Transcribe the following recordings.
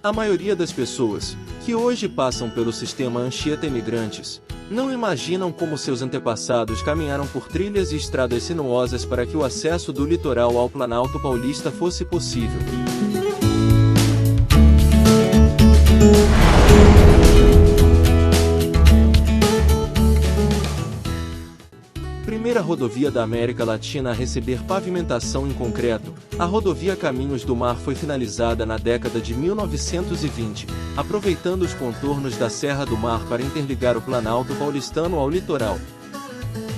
A maioria das pessoas, que hoje passam pelo sistema Anchieta Imigrantes, não imaginam como seus antepassados caminharam por trilhas e estradas sinuosas para que o acesso do litoral ao Planalto Paulista fosse possível. Primeira rodovia da América Latina a receber pavimentação em concreto, a rodovia Caminhos do Mar foi finalizada na década de 1920, aproveitando os contornos da Serra do Mar para interligar o Planalto paulistano ao litoral.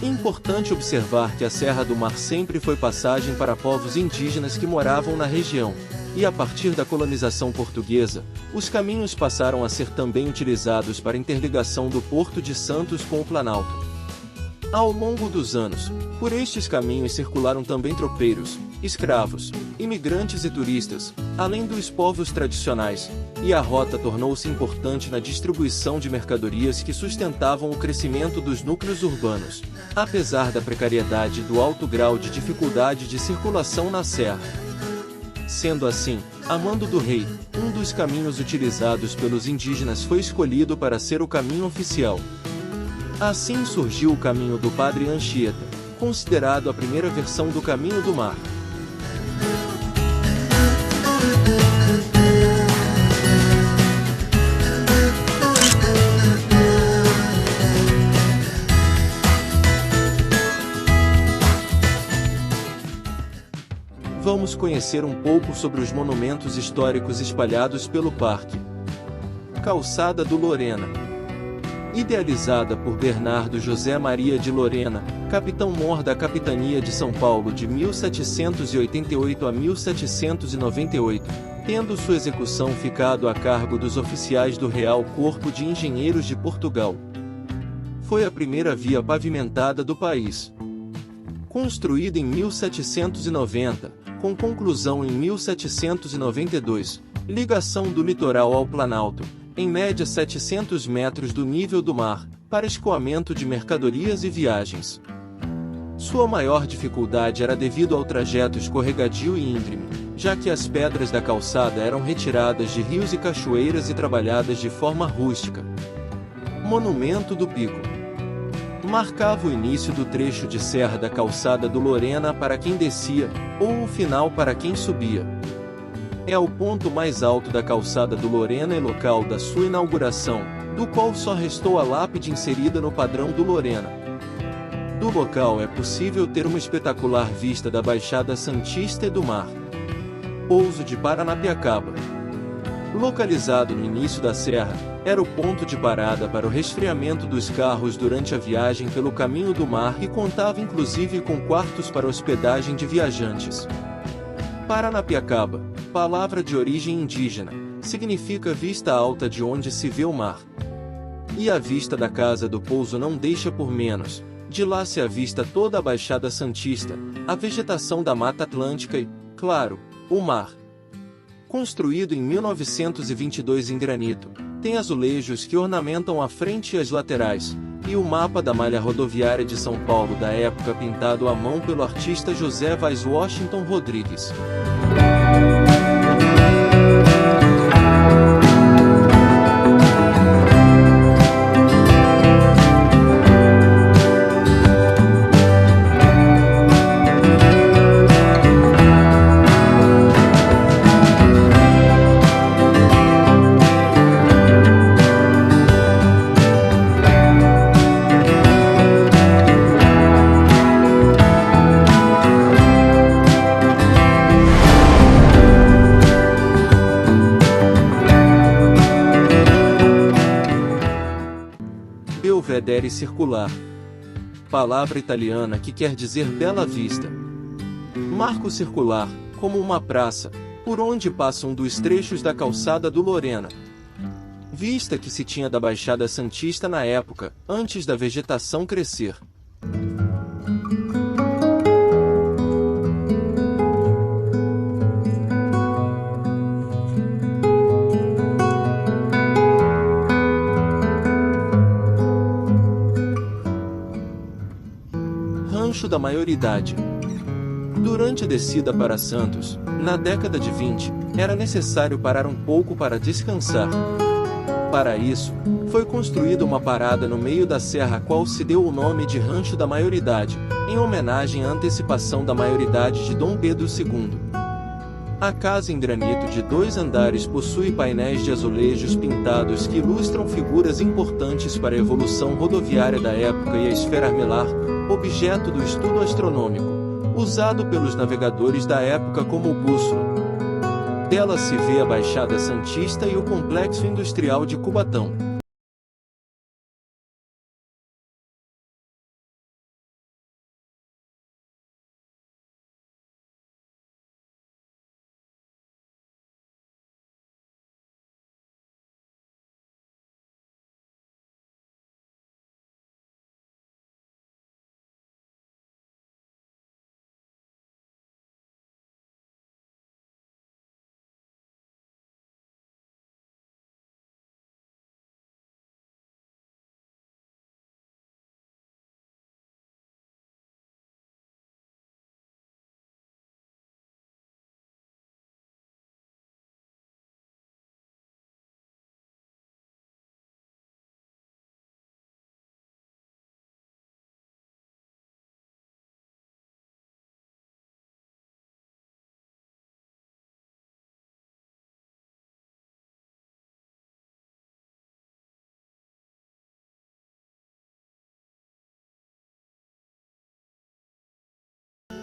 É importante observar que a Serra do Mar sempre foi passagem para povos indígenas que moravam na região, e a partir da colonização portuguesa, os caminhos passaram a ser também utilizados para interligação do Porto de Santos com o Planalto. Ao longo dos anos, por estes caminhos circularam também tropeiros, escravos, imigrantes e turistas, além dos povos tradicionais, e a rota tornou-se importante na distribuição de mercadorias que sustentavam o crescimento dos núcleos urbanos, apesar da precariedade e do alto grau de dificuldade de circulação na serra. Sendo assim, a mando do rei, um dos caminhos utilizados pelos indígenas foi escolhido para ser o caminho oficial. Assim surgiu o Caminho do Padre Anchieta, considerado a primeira versão do Caminho do Mar. Vamos conhecer um pouco sobre os monumentos históricos espalhados pelo parque. Calçada do Lorena. Idealizada por Bernardo José Maria de Lorena, capitão-mor da Capitania de São Paulo de 1788 a 1798, tendo sua execução ficado a cargo dos oficiais do Real Corpo de Engenheiros de Portugal. Foi a primeira via pavimentada do país. Construída em 1790, com conclusão em 1792, ligação do litoral ao Planalto, em média 700 metros do nível do mar, para escoamento de mercadorias e viagens. Sua maior dificuldade era devido ao trajeto escorregadio e íngreme, já que as pedras da calçada eram retiradas de rios e cachoeiras e trabalhadas de forma rústica. Monumento do Pico. Marcava o início do trecho de serra da calçada do Lorena para quem descia, ou o final para quem subia. É o ponto mais alto da calçada do Lorena e local da sua inauguração, do qual só restou a lápide inserida no padrão do Lorena. Do local é possível ter uma espetacular vista da Baixada Santista e do mar. Pouso de Paranapiacaba. Localizado no início da serra, era o ponto de parada para o resfriamento dos carros durante a viagem pelo caminho do mar e contava inclusive com quartos para hospedagem de viajantes. Paranapiacaba, palavra de origem indígena, significa vista alta de onde se vê o mar. E a vista da Casa do Pouso não deixa por menos, de lá se avista toda a Baixada Santista, a vegetação da Mata Atlântica e, claro, o mar. Construído em 1922 em granito, tem azulejos que ornamentam a frente e as laterais, e o mapa da malha rodoviária de São Paulo da época pintado à mão pelo artista José Vaz Washington Rodrigues. Belvedere circular. Palavra italiana que quer dizer bela vista. Marco circular, como uma praça, por onde passa um dos trechos da calçada do Lorena. Vista que se tinha da Baixada Santista na época, antes da vegetação crescer. Rancho da Maioridade. Durante a descida para Santos, na década de 20, era necessário parar um pouco para descansar. Para isso, foi construída uma parada no meio da serra a qual se deu o nome de Rancho da Maioridade, em homenagem à antecipação da maioridade de Dom Pedro II. A casa em granito de 2 andares possui painéis de azulejos pintados que ilustram figuras importantes para a evolução rodoviária da época e a esfera armilar, objeto do estudo astronômico, usado pelos navegadores da época como bússola. Dela se vê a Baixada Santista e o Complexo Industrial de Cubatão.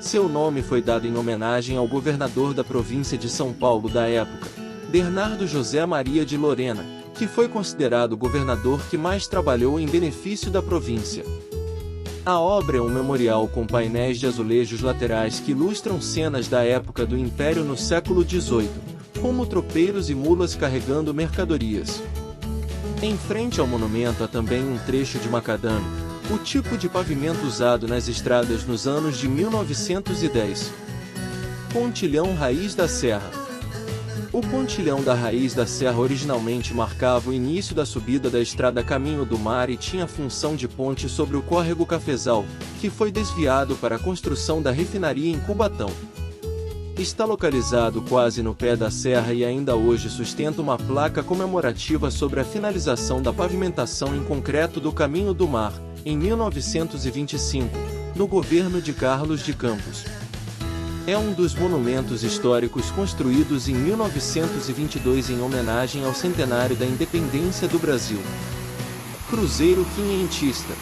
Seu nome foi dado em homenagem ao governador da província de São Paulo da época, Bernardo José Maria de Lorena, que foi considerado o governador que mais trabalhou em benefício da província. A obra é um memorial com painéis de azulejos laterais que ilustram cenas da época do Império no século XVIII, como tropeiros e mulas carregando mercadorias. Em frente ao monumento há também um trecho de macadame, o tipo de pavimento usado nas estradas nos anos de 1910. Pontilhão Raiz da Serra. O pontilhão da Raiz da Serra originalmente marcava o início da subida da estrada Caminho do Mar e tinha função de ponte sobre o córrego Cafezal, que foi desviado para a construção da refinaria em Cubatão. Está localizado quase no pé da serra e ainda hoje sustenta uma placa comemorativa sobre a finalização da pavimentação em concreto do Caminho do Mar, em 1925, no governo de Carlos de Campos. É um dos monumentos históricos construídos em 1922 em homenagem ao centenário da independência do Brasil. Cruzeiro Quinhentista.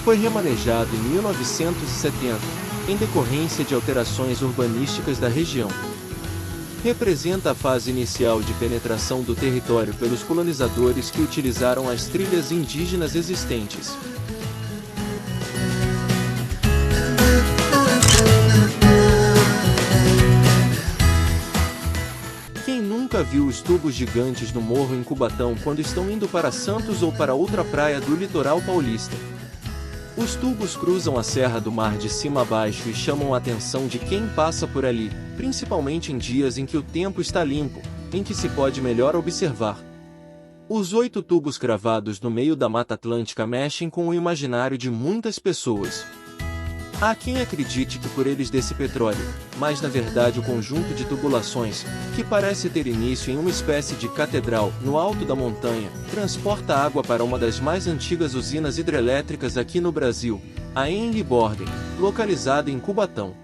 Foi remanejado em 1970, em decorrência de alterações urbanísticas da região. Representa a fase inicial de penetração do território pelos colonizadores que utilizaram as trilhas indígenas existentes. Quem nunca viu os tubos gigantes no morro em Cubatão quando estão indo para Santos ou para outra praia do litoral paulista? Os tubos cruzam a Serra do Mar de cima a baixo e chamam a atenção de quem passa por ali, principalmente em dias em que o tempo está limpo, em que se pode melhor observar. Os 8 tubos cravados no meio da Mata Atlântica mexem com o imaginário de muitas pessoas. Há quem acredite que por eles desce petróleo, mas na verdade o conjunto de tubulações, que parece ter início em uma espécie de catedral no alto da montanha, transporta água para uma das mais antigas usinas hidrelétricas aqui no Brasil, a Henry Borden, localizada em Cubatão.